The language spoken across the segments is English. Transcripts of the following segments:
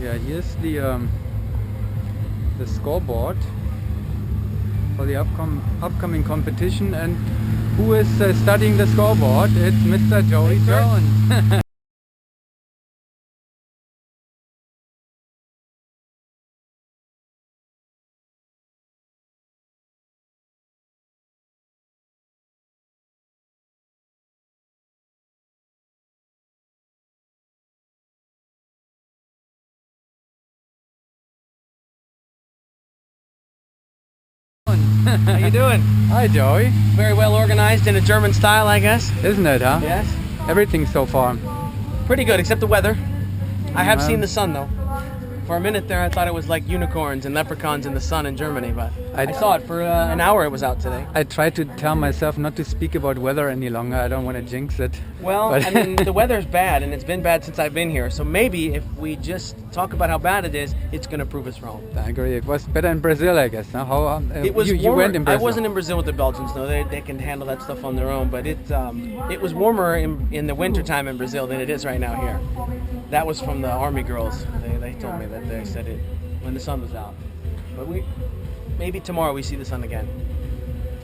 Yeah, here's the scoreboard for the upcoming competition, and who is studying the scoreboard? It's Mr. Joey Jones. How you doing? Hi, Joey. Very well organized in a German style, I guess. Isn't it, huh? Yes. Everything so far. Pretty good, except the weather. I have Yeah. seen the sun, though. For a minute there, I thought it was like unicorns and leprechauns in the sun in Germany, but I saw it for an hour. It was out today. I try to tell myself not to speak about weather any longer. I don't want to jinx it. Well, But I mean, the weather's bad, and it's been bad since I've been here. So maybe if we just talk about how bad it is, it's going to prove us wrong. I agree. It was better in Brazil, I guess. Huh? How It was you warmer. went in Brazil? I wasn't in Brazil with the Belgians, though. They can handle that stuff on their own. But it was warmer in the wintertime in Brazil than it is right now here. That was from the Army girls. They told me that they said it when the sun was out. But maybe tomorrow we see the sun again.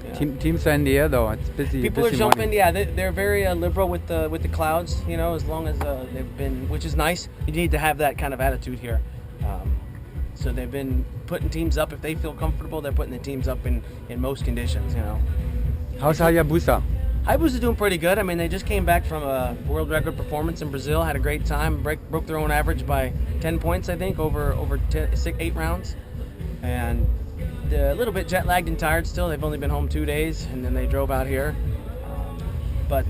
Yeah. Teams are in the air though. It's busy. People busy are jumping. morning. Yeah, they're very liberal with the clouds. You know, as long as they've been, which is nice. You need to have that kind of attitude here. So they've been putting teams up if they feel comfortable. They're putting the teams up in most conditions. You know. How's Hayabusa? Hayabusa doing pretty good. I mean, they just came back from a world record performance in Brazil. Had a great time. Broke their own average by 10 points, I think, over 8 rounds. And they're a little bit jet lagged and tired still. They've only been home 2 days, and then they drove out here. But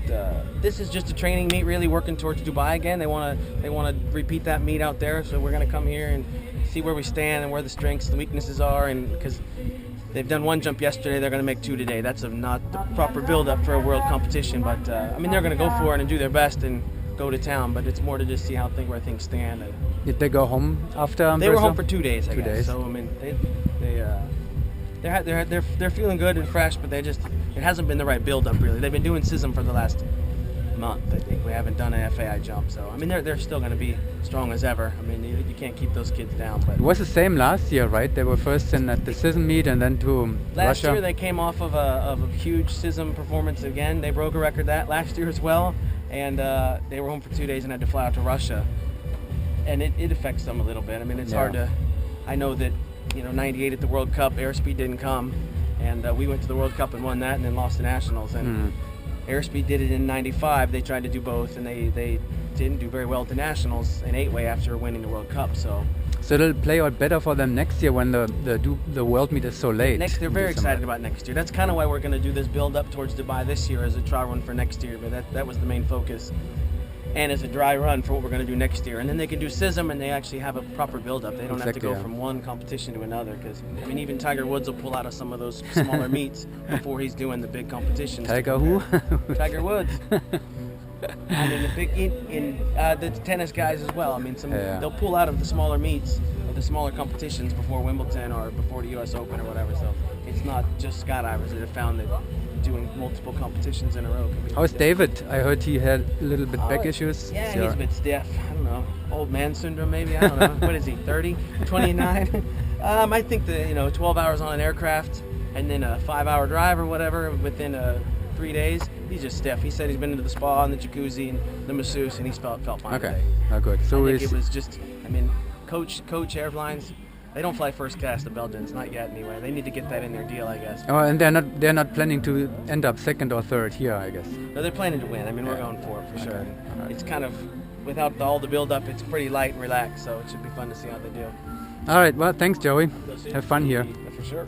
this is just a training meet, really working towards Dubai again. They want to repeat that meet out there. So we're going to come here and see where we stand and where the strengths and weaknesses are, and because they've done one jump yesterday, they're going to make 2 today. That's not the proper build-up for a world competition, but I mean, they're going to go for it and do their best and go to town, but it's more to just see where things stand. Did they go home after They were Brazil? home for 2 days, I guess. days. So I mean, they're feeling good and fresh, but it hasn't been the right build-up really. They've been doing SISM for the last month, I think. We haven't done an FAI jump, so I mean, they're still going to be strong as ever. I mean, you can't keep those kids down. But It was the same last year, right? They were first in at the SISM meet and then to last Russia. year they came off of a huge SISM performance again. They broke a record that last year as well, and they were home for 2 days and had to fly out to Russia, and it affects them a little bit. I mean, it's hard to. I know that 98 at the World Cup, airspeed didn't come, and we went to the World Cup and won that, and then lost the nationals. And airspeed did it in 95. They tried to do both, and they didn't do very well at the nationals in 8-way after winning the World Cup. So it'll play out better for them next year when the world meet is so late. they're very excited about next year. That's kind of why we're going to do this build up towards Dubai this year as a trial run for next year. But that was the main focus, and as a dry run for what we're going to do next year. And then they can do SISM, and they actually have a proper build up. They don't have to go from one competition to another, because I mean, even Tiger Woods will pull out of some of those smaller meets before he's doing the big competitions. Tiger who? Tiger Woods. I mean, the tennis guys as well. I mean, they'll pull out of the smaller meets, or the smaller competitions before Wimbledon or before the U.S. Open or whatever. So it's not just skydivers that have found that doing multiple competitions in a row can be. How's David? I heard he had a little bit back issues. Yeah, he's a bit stiff. I don't know. Old man syndrome, maybe. I don't know. What is he, 30, 29? I think 12 hours on an aircraft and then a 5-hour drive or whatever within 3 days. He's just stiff. He said he's been into the spa and the jacuzzi and the masseuse, and he's felt fine. Okay, today. oh, good. So I think it was just. I mean, Coach Airlines. They don't fly first class, the Belgians, not yet anyway. They need to get that in their deal, I guess. Oh, and they're not planning to end up second or third here, I guess. No, they're planning to win. I mean, we're going for it for sure. Right. It's kind of, without all the build-up, it's pretty light and relaxed, so it should be fun to see how they do. All right, well, thanks, Joey. Have fun here. Yeah, for sure.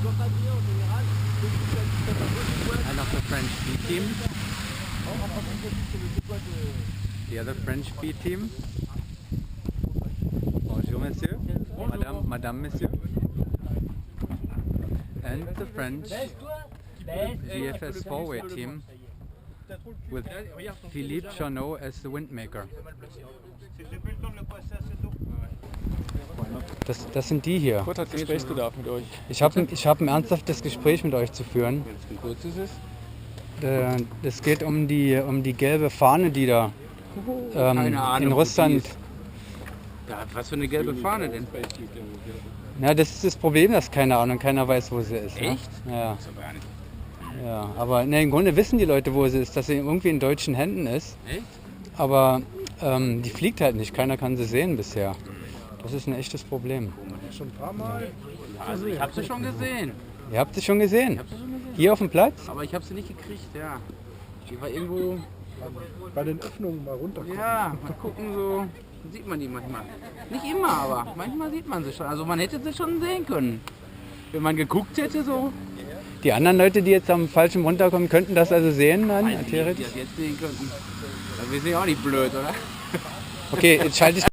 And of the French B team. The other French B team. Bonjour, monsieur. Madame, monsieur. And the French GFS four-way team with Philippe Chanot as the windmaker. Das sind die hier. Kurz hat Gesprächsbedarf mit euch. Ich hab ein ernsthaftes Gespräch mit euch zu führen. Wenn es ein kurzes ist. Es geht um die gelbe Fahne, die da Keine Ahnung, in Russland. Ja, was für eine gelbe Fahne denn? Ja, das ist das Problem, dass keiner weiß, wo sie ist. Echt? Ne? Ja. Das ist aber gar nicht. Ja, aber ne, im Grunde wissen die Leute, wo sie ist, dass sie irgendwie in deutschen Händen ist. Echt? Aber die fliegt halt nicht, keiner kann sie sehen bisher. Das ist ein echtes Problem. Schon ein paar Mal. Also ich habe sie schon gesehen. Ihr habt sie schon gesehen? Ich habe sie schon gesehen. Hier auf dem Platz? Aber ich habe sie nicht gekriegt, ja. Die war irgendwo. Bei den Öffnungen mal runterkommen. Ja, mal gucken, so sieht man die manchmal. Nicht immer, aber manchmal sieht man sie schon. Also man hätte sie schon sehen können. Wenn man geguckt hätte, so. Die anderen Leute, die jetzt am falschen runterkommen, könnten das also sehen dann? Weiß ich nicht, ob die das jetzt sehen könnten. Also wir sind ja auch nicht blöd, oder? Okay, jetzt schalte ich